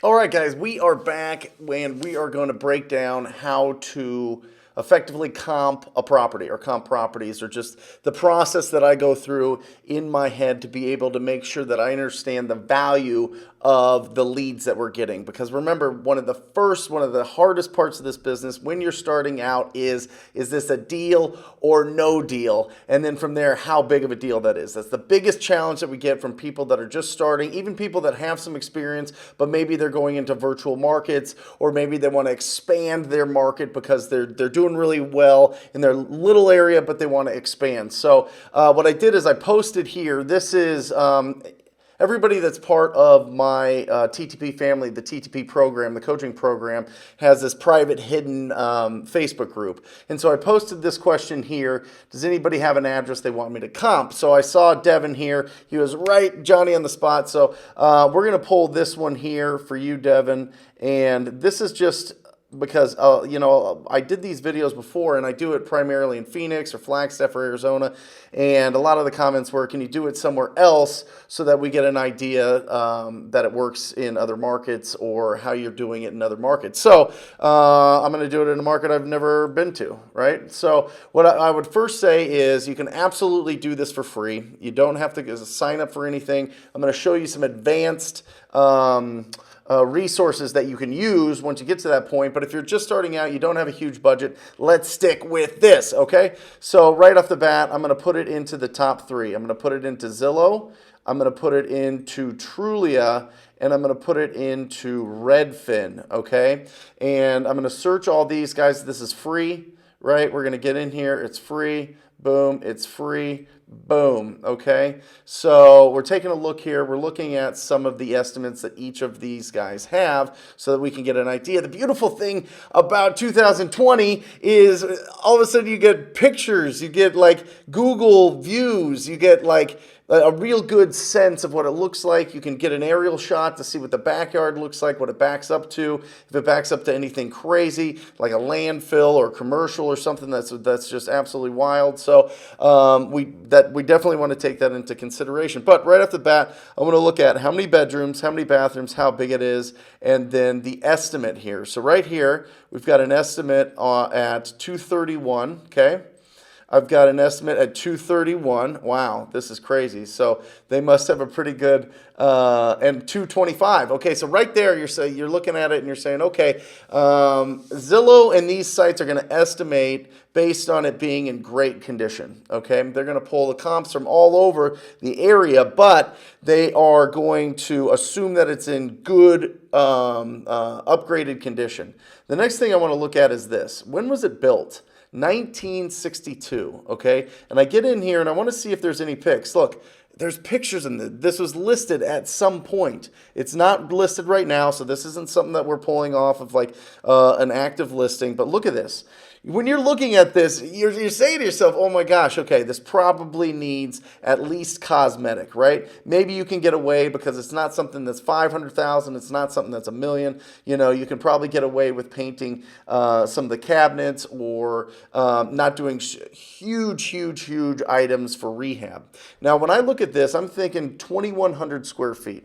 All right, guys, we are back and we are going to break down how to effectively comp a property or comp properties, or just the process that I go through in my head to be able to make sure that I understand the value of the leads that we're getting. Because remember, one of the hardest parts of this business when you're starting out is this a deal or no deal? And then from there, how big of a deal that is. That's the biggest challenge that we get from people that are just starting, even people that have some experience, but maybe they're going into virtual markets, or maybe they want to expand their market because they're doing really well in their little area, but they want to expand. So what I did is I posted here. This is everybody that's part of my TTP family, the TTP program, the coaching program, has this private hidden Facebook group. And so I posted this question here. Does anybody have an address they want me to comp? So I saw Devin here. He was right, Johnny on the spot. So we're going to pull this one here for you, Devin. And this is just because I did these videos before, and I do it primarily in Phoenix or Flagstaff or Arizona, and a lot of the comments were, can you do it somewhere else so that we get an idea that it works in other markets, or how you're doing it in other markets. So I'm going to do it in a market I've never been to, right? So what I would first say is you can absolutely do this for free. You don't have to sign up for anything. I'm going to show you some advanced resources that you can use once you get to that point. But if you're just starting out, you don't have a huge budget, let's stick with this, okay? So right off the bat, I'm going to put it into the top three. I'm going to put it into Zillow, I'm going to put it into Trulia, and I'm going to put it into Redfin, okay? And I'm going to search all these guys. This is free, right? We're going to get in here. It's free. Boom. It's free. Boom. Okay. So we're taking a look here. We're looking at some of the estimates that each of these guys have so that we can get an idea. The beautiful thing about 2020 is all of a sudden you get pictures, you get like Google views, you get like a real good sense of what it looks like. You can get an aerial shot to see what the backyard looks like, what it backs up to. If it backs up to anything crazy, like a landfill or commercial or something that's just absolutely wild. So we definitely want to take that into consideration. But right off the bat, I want to look at how many bedrooms, how many bathrooms, how big it is, and then the estimate here. So right here, we've got an estimate at 231, okay? I've got an estimate at 231. Wow, this is crazy. So they must have a pretty good, and 225. Okay, so right there you're looking at it and you're saying, okay, Zillow and these sites are going to estimate based on it being in great condition. Okay, they're going to pull the comps from all over the area, but they are going to assume that it's in good, upgraded condition. The next thing I want to look at is this. When was it built? 1962, okay? And I get in here and I want to see if there's any pics. Look, there's pictures in this. This was listed at some point. It's not listed right now, so this isn't something that we're pulling off of like an active listing, but look at this. When you're looking at this, you're saying to yourself, oh my gosh, okay, this probably needs at least cosmetic, right? Maybe you can get away because it's not something that's 500,000, it's not something that's $1 million. You know, you can probably get away with painting some of the cabinets, or not doing huge items for rehab. Now, when I look at this, I'm thinking 2,100 square feet.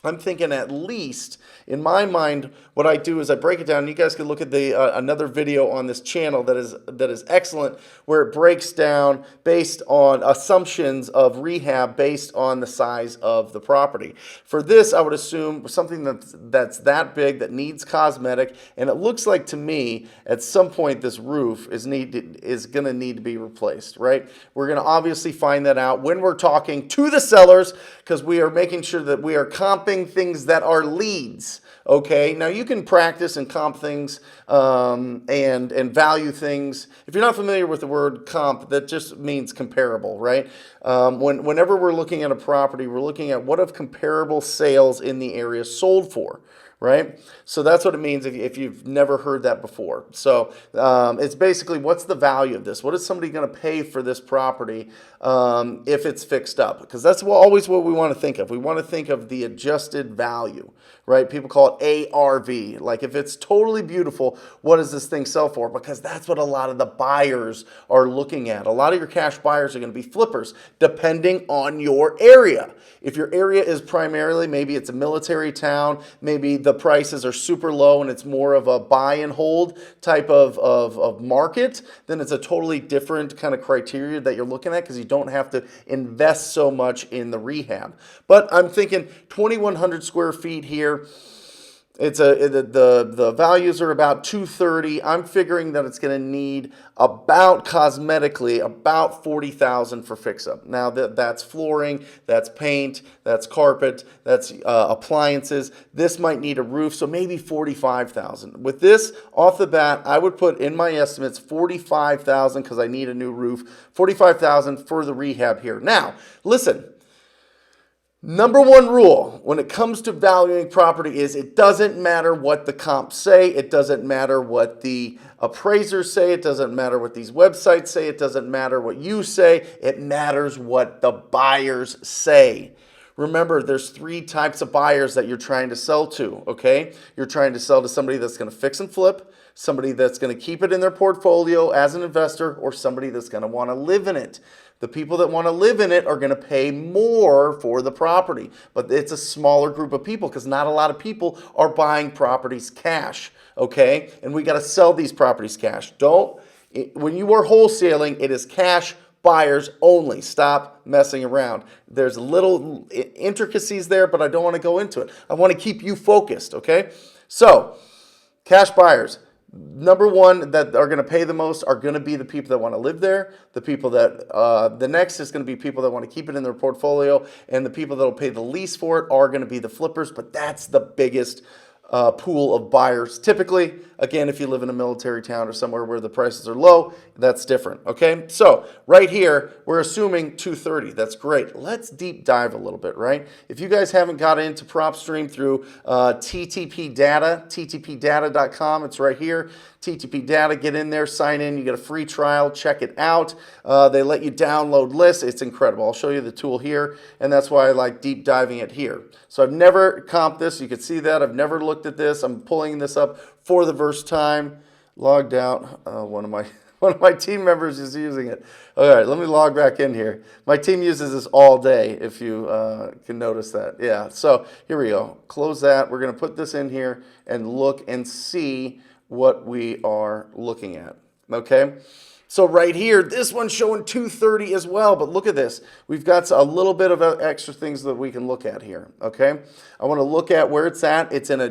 I'm thinking at least, in my mind, what I do is I break it down. You guys can look at the another video on this channel that is excellent, where it breaks down based on assumptions of rehab based on the size of the property. For this, I would assume something that's that big, that needs cosmetic, and it looks like to me at some point this roof is going to need to be replaced, right? We're going to obviously find that out when we're talking to the sellers, because we are making sure that we are comping things that are leads. Okay, now you can practice and comp things and value things. If you're not familiar with the word comp, that just means comparable, right? Whenever we're looking at a property, we're looking at what have comparable sales in the area sold for, right? So that's what it means if you've never heard that before. So it's basically, what's the value of this? What is somebody going to pay for this property if it's fixed up? Because that's always what we want to think of. We want to think of the adjusted value, right? People call it ARV. Like if it's totally beautiful, what does this thing sell for? Because that's what a lot of the buyers are looking at. A lot of your cash buyers are going to be flippers, depending on your area. If your area is primarily, maybe it's a military town, maybe the prices are super low and it's more of a buy and hold type of market, then it's a totally different kind of criteria that you're looking at because you don't have to invest so much in the rehab. But I'm thinking 2,100 square feet here. The values are about 230. I'm figuring that it's going to need about cosmetically about 40,000 for fix up. Now that's flooring, that's paint, that's carpet, that's appliances. This might need a roof, so maybe 45,000. With this off the bat, I would put in my estimates 45,000 because I need a new roof. 45,000 for the rehab here. Now, listen. Number one rule when it comes to valuing property is it doesn't matter what the comps say. It doesn't matter what the appraisers say. It doesn't matter what these websites say. It doesn't matter what you say. It matters what the buyers say. Remember, there's three types of buyers that you're trying to sell to, okay? You're trying to sell to somebody that's going to fix and flip, somebody that's going to keep it in their portfolio as an investor, or somebody that's going to want to live in it. The people that want to live in it are going to pay more for the property, but it's a smaller group of people because not a lot of people are buying properties cash, okay? And we got to sell these properties cash. When you are wholesaling, it is cash buyers only. Stop messing around. There's little intricacies there, but I don't want to go into it. I want to keep you focused, okay? So, cash buyers. Number one that are going to pay the most are going to be the people that want to live there. The people that, the next is going to be people that want to keep it in their portfolio. And the people that will pay the least for it are going to be the flippers. But that's the biggest pool of buyers. Typically, again, if you live in a military town or somewhere where the prices are low, that's different, okay? So right here, we're assuming 230. That's great. Let's deep dive a little bit, right? If you guys haven't got into PropStream through TTP Data, ttpdata.com, it's right here. TTP Data, get in there, sign in. You get a free trial. Check it out. They let you download lists. It's incredible. I'll show you the tool here, and that's why I like deep diving it here. So I've never comped this. You can see that. I've never looked at this. I'm pulling this up for the first time. Logged out. One of my team members is using it. All right, let me log back in here. My team uses this all day, if you can notice that. Yeah, so here we go. Close that. We're going to put this in here and look and see what we are looking at, okay? So right here, this one's showing 230 as well, but look at this. We've got a little bit of extra things that we can look at here, okay? I want to look at where it's at. It's in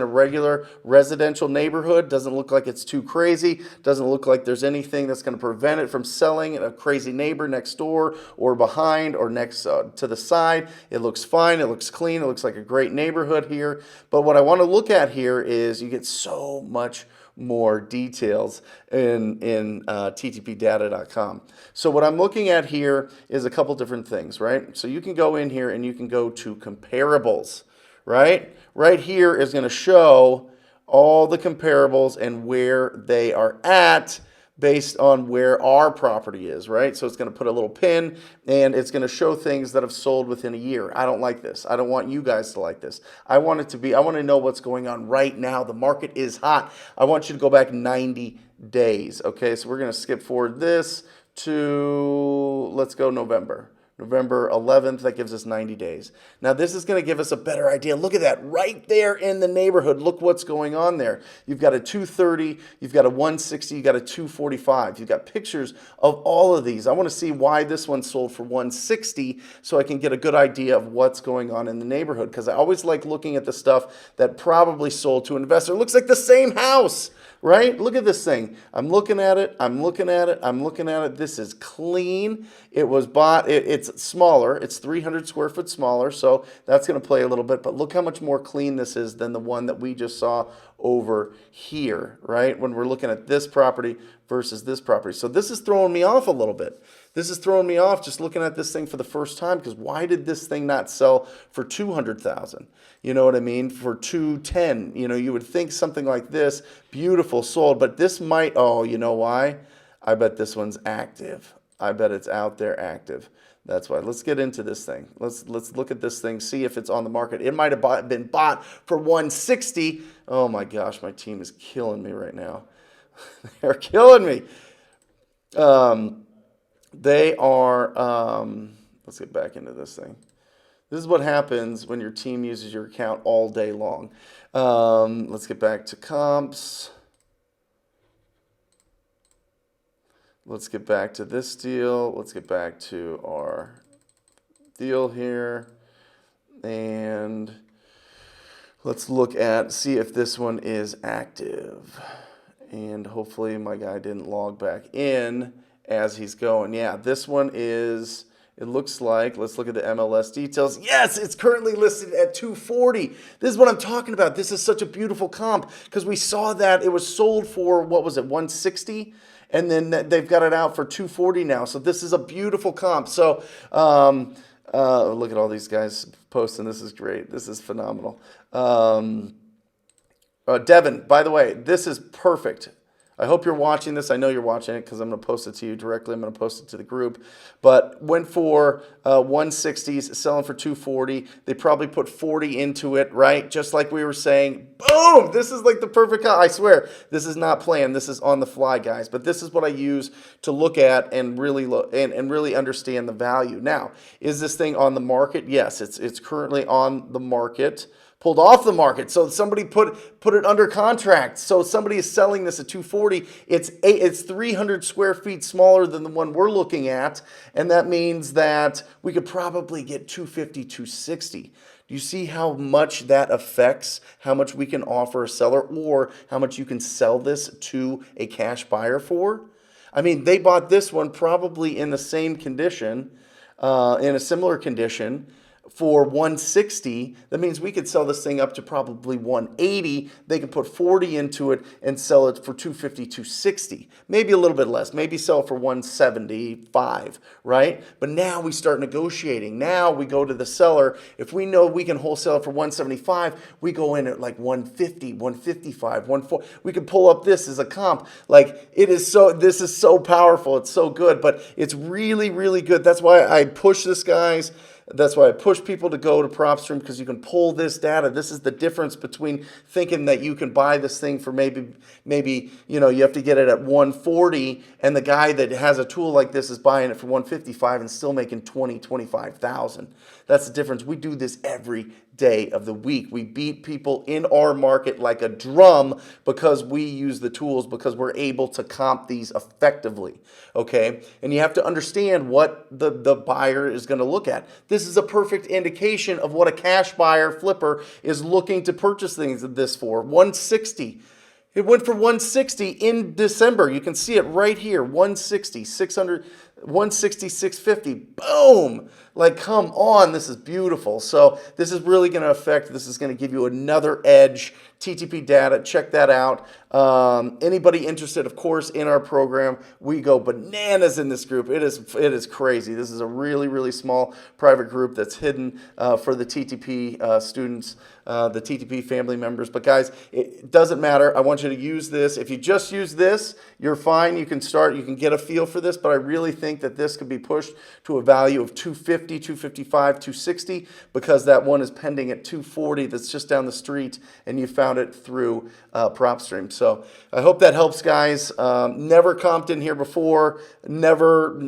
a regular residential neighborhood. Doesn't look like it's too crazy. Doesn't look like there's anything that's going to prevent it from selling a crazy neighbor next door or behind or next to the side. It looks fine. It looks clean. It looks like a great neighborhood here. But what I want to look at here is you get so much more details in ttpdata.com. So what I'm looking at here is a couple different things, right? So you can go in here and you can go to comparables, right? Right here is going to show all the comparables and where they are at based on where our property is, right? So it's going to put a little pin and it's going to show things that have sold within a year. I don't like this. I don't want you guys to like this. I want to know what's going on right now. The market is hot. I want you to go back 90 days, okay? So we're going to skip forward this to, let's go November 11th, that gives us 90 days. Now this is going to give us a better idea. Look at that right there in the neighborhood. Look what's going on there. You've got a 230, you've got a 160, you've got a 245. You've got pictures of all of these. I want to see why this one sold for 160 so I can get a good idea of what's going on in the neighborhood, because I always like looking at the stuff that probably sold to an investor. It looks like the same house, right? Look at this thing. I'm looking at it. I'm looking at it. I'm looking at it. This is clean. It was bought. It's smaller. It's 300 square foot smaller, so that's going to play a little bit. But look how much more clean this is than the one that we just saw over here, right? When we're looking at this property versus this property. So this is throwing me off a little bit. This is throwing me off just looking at this thing for the first time, because why did this thing not sell for 200,000? You know what I mean? For 210. You know, you would think something like this, beautiful, sold, but this might, oh, you know why? I bet this one's active. I bet it's out there active. That's why. Let's get into this thing. Let's look at this thing, see if it's on the market. It might have been bought for 160. Oh my gosh, my team is killing me right now. They're killing me. They are. Let's get back into this thing. This is what happens when your team uses your account all day long. Let's get back to comps. Let's get back to this deal. Let's get back to our deal here. And let's look at, see if this one is active. And hopefully my guy didn't log back in as he's going. Yeah, this one is, it looks like, let's look at the MLS details. Yes, it's currently listed at 240. This is what I'm talking about. This is such a beautiful comp because we saw that it was sold for, what was it, 160? And then they've got it out for 240 now. So this is a beautiful comp. So look at all these guys posting. This is great. This is phenomenal. Devin, by the way, this is perfect. I hope you're watching this. I know you're watching it because I'm going to post it to you directly. I'm going to post it to the group. But went for 160s, selling for 240. They probably put 40 into it, right? Just like we were saying. Boom! This is like the perfect. I swear, this is not planned. This is on the fly, guys. But this is what I use to look at and really and really understand the value. Now, is this thing on the market? Yes, it's currently on the market. Pulled off the market. So somebody put it under contract. So somebody is selling this at 240. It's 300 square feet smaller than the one we're looking at. And that means that we could probably get 250, 260. Do you see how much that affects how much we can offer a seller or how much you can sell this to a cash buyer for? I mean, they bought this one probably in the same condition, in a similar condition, for 160. That means we could sell this thing up to probably 180. They could put 40 into it and sell it for 250, 260. Maybe a little bit less. Maybe sell it for 175, right? But now we start negotiating. Now we go to the seller. If we know we can wholesale it for 175, we go in at like 150, 155, 140. We can pull up this as a comp. Like this is so powerful. It's so good, but it's really, really good. That's why I push this, guys. That's why I push people to go to PropStream, because you can pull this data. This is the difference between thinking that you can buy this thing for maybe you have to get it at 140, and the guy that has a tool like this is buying it for 155 and still making 25,000. That's the difference. We do this every day of the week. We beat people in our market like a drum because we use the tools, because we're able to comp these effectively, okay? And you have to understand what the buyer is going to look at. This is a perfect indication of what a cash buyer flipper is looking to purchase things this for. 160. It went for 160 in December. You can see it right here. 160, 600, 160, 650. Boom! Like, come on, this is beautiful. So this is really going to affect, this is going to give you another edge. TTP data, check that out. Anybody interested, of course, in our program, we go bananas in this group. It is crazy. This is a really, really small private group that's hidden for the TTP students, the TTP family members. But guys, it doesn't matter. I want you to use this. If you just use this, you're fine. You can start, you can get a feel for this, but I really think that this could be pushed to a value of 250, 255, 260, because that one is pending at 240 that's just down the street, and you found it through PropStream. So I hope that helps, guys. Never comped in here before. Never.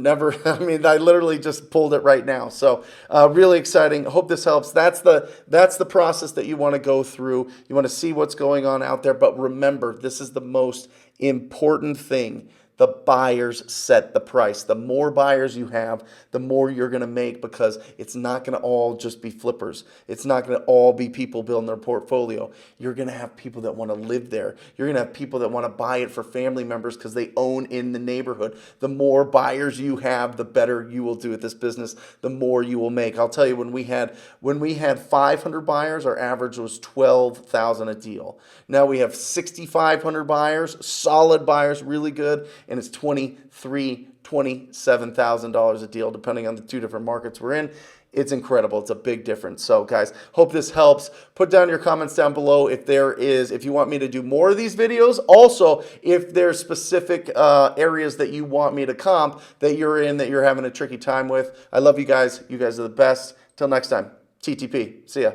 I mean, I literally just pulled it right now. So really exciting. Hope this helps. That's the process that you want to go through. You want to see what's going on out there. But remember, this is the most important thing. The buyers set the price. The more buyers you have, the more you're going to make, because it's not going to all just be flippers. It's not going to all be people building their portfolio. You're going to have people that want to live there. You're going to have people that want to buy it for family members because they own in the neighborhood. The more buyers you have, the better you will do at this business, the more you will make. I'll tell you, when we had 500 buyers, our average was $12,000 a deal. Now we have 6,500 buyers, solid buyers, really good, and it's $23,000, $27,000 a deal, depending on the two different markets we're in. It's incredible. It's a big difference. So guys, hope this helps. Put down your comments down below if you want me to do more of these videos. Also, if there's specific areas that you want me to comp that you're in, that you're having a tricky time with. I love you guys. You guys are the best. Till next time, TTP. See ya.